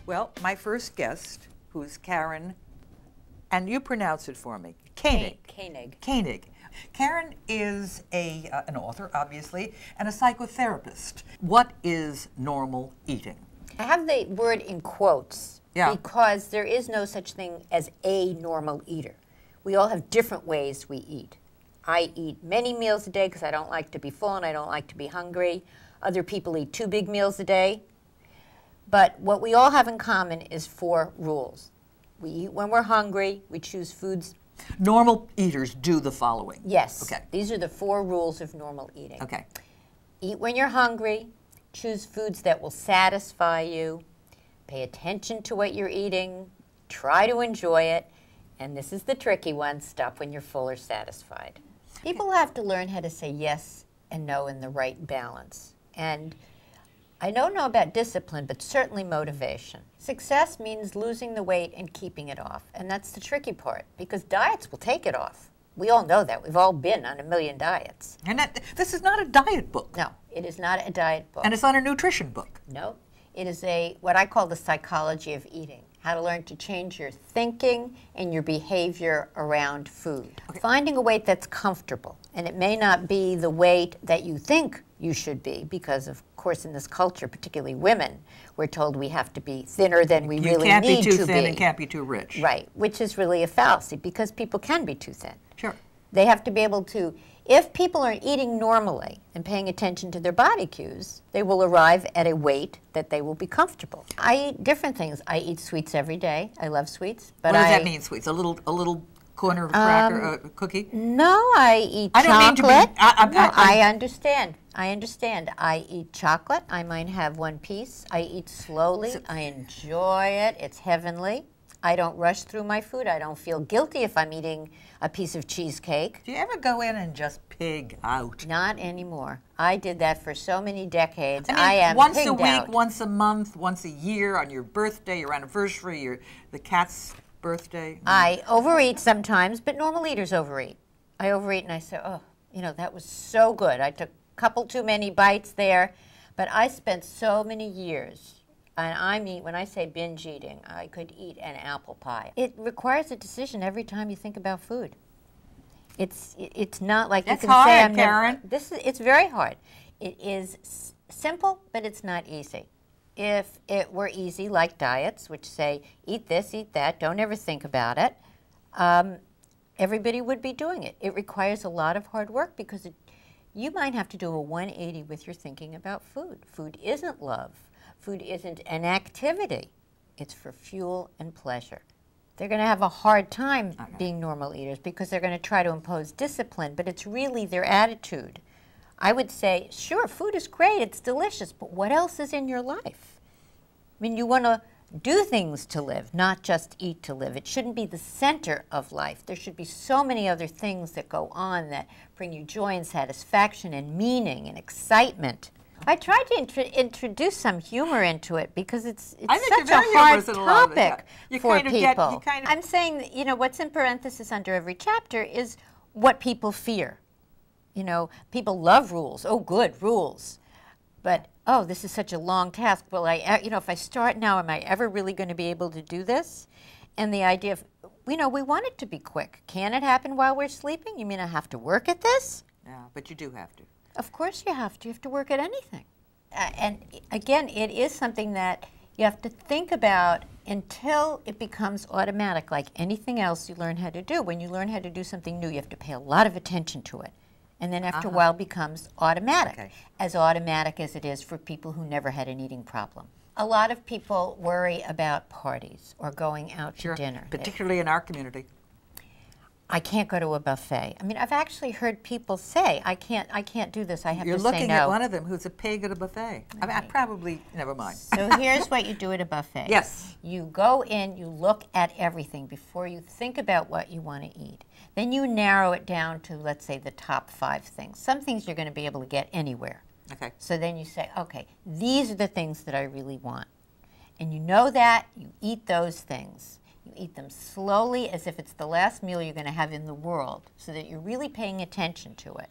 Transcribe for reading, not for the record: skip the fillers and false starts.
Well, my first guest, who's Karen, and you pronounce it for me, Koenig. Koenig. Koenig. Karen is an author, obviously, and a psychotherapist. What is normal eating? I have the word in quotes because there is no such thing as a normal eater. We all have different ways we eat. I eat many meals a day because I don't like to be full and I don't like to be hungry. Other people eat 2 big meals a day. But what we all have in common is 4 rules. We eat when we're hungry. We choose foods. Normal eaters do the following. Yes. Okay. These are the 4 rules of normal eating. Okay. Eat when you're hungry. Choose foods that will satisfy you. Pay attention to what you're eating. Try to enjoy it. And this is the tricky one. Stop when you're full or satisfied. People have to learn how to say yes and no in the right balance. And I don't know about discipline, but certainly motivation. Success means losing the weight and keeping it off. And that's the tricky part, because diets will take it off. We all know that. We've all been on a million diets. And this is not a diet book. No, it is not a diet book. And it's not a nutrition book. No, it is what I call the psychology of eating. How to learn to change your thinking and your behavior around food. Okay. Finding a weight that's comfortable. And it may not be the weight that you think you should be, because of course in this culture, particularly women, we're told we have to be thinner than we really need to be. You can't be too thin and can't be too rich. Right, which is really a fallacy, because people can be too thin. Sure. They have to be able to, if people are eating normally and paying attention to their body cues, they will arrive at a weight that they will be comfortable. I eat different things. I eat sweets every day. I love sweets. But what does that mean, sweets? A little corner of a cracker, a cookie? No, I eat chocolate. I don't mean to be... No, I understand. I understand. I eat chocolate. I might have one piece. I eat slowly. I enjoy it. It's heavenly. I don't rush through my food. I don't feel guilty if I'm eating a piece of cheesecake. Do you ever go in and just pig out? Not anymore. I did that for so many decades. I mean, I am once a pigged week, out. once a month, once a year, on your birthday, your anniversary, the cat's birthday. I overeat sometimes, but normal eaters overeat. I overeat and I say, oh, you know, that was so good. I took a couple too many bites there, but I spent so many years. And I mean, when I say binge eating, I could eat an apple pie. It requires a decision every time you think about food. It's not like That's you can hard, say I'm Karen. It's very hard. It is simple, but it's not easy. If it were easy, like diets, which say eat this, eat that, don't ever think about it, everybody would be doing it. It requires a lot of hard work because you might have to do a 180 with your thinking about food. Food isn't love. Food isn't an activity. It's for fuel and pleasure. They're going to have a hard time being normal eaters because they're going to try to impose discipline, but it's really their attitude. I would say, sure, food is great, it's delicious, but what else is in your life? I mean, you want to do things to live, not just eat to live. It shouldn't be the center of life. There should be so many other things that go on that bring you joy and satisfaction and meaning and excitement. I tried to introduce some humor into it because it's such a hard topic for people. I'm saying that, you know, what's in parenthesis under every chapter is what people fear. You know, people love rules. Oh, good, rules. But, oh, this is such a long task. Well, if I start now, am I ever really going to be able to do this? And the idea of, you know, we want it to be quick. Can it happen while we're sleeping? You mean I have to work at this? Yeah, but you do have to. Of course you have to. You have to work at anything. And again, it is something that you have to think about until it becomes automatic, like anything else you learn how to do. When you learn how to do something new, you have to pay a lot of attention to it. And then after a while it becomes automatic, as automatic as it is for people who never had an eating problem. A lot of people worry about parties or going out to dinner. Particularly in our community. I can't go to a buffet. I mean, I've actually heard people say, I can't do this, I have to say no. You're looking at one of them who's a pig at a buffet. I mean, I probably, never mind. So here's what you do at a buffet. Yes. You go in, you look at everything before you think about what you want to eat. Then you narrow it down to, let's say, the top 5 things. Some things you're going to be able to get anywhere. Okay. So then you say, okay, these are the things that I really want. And you know that, you eat those things. You eat them slowly as if it's the last meal you're going to have in the world so that you're really paying attention to it.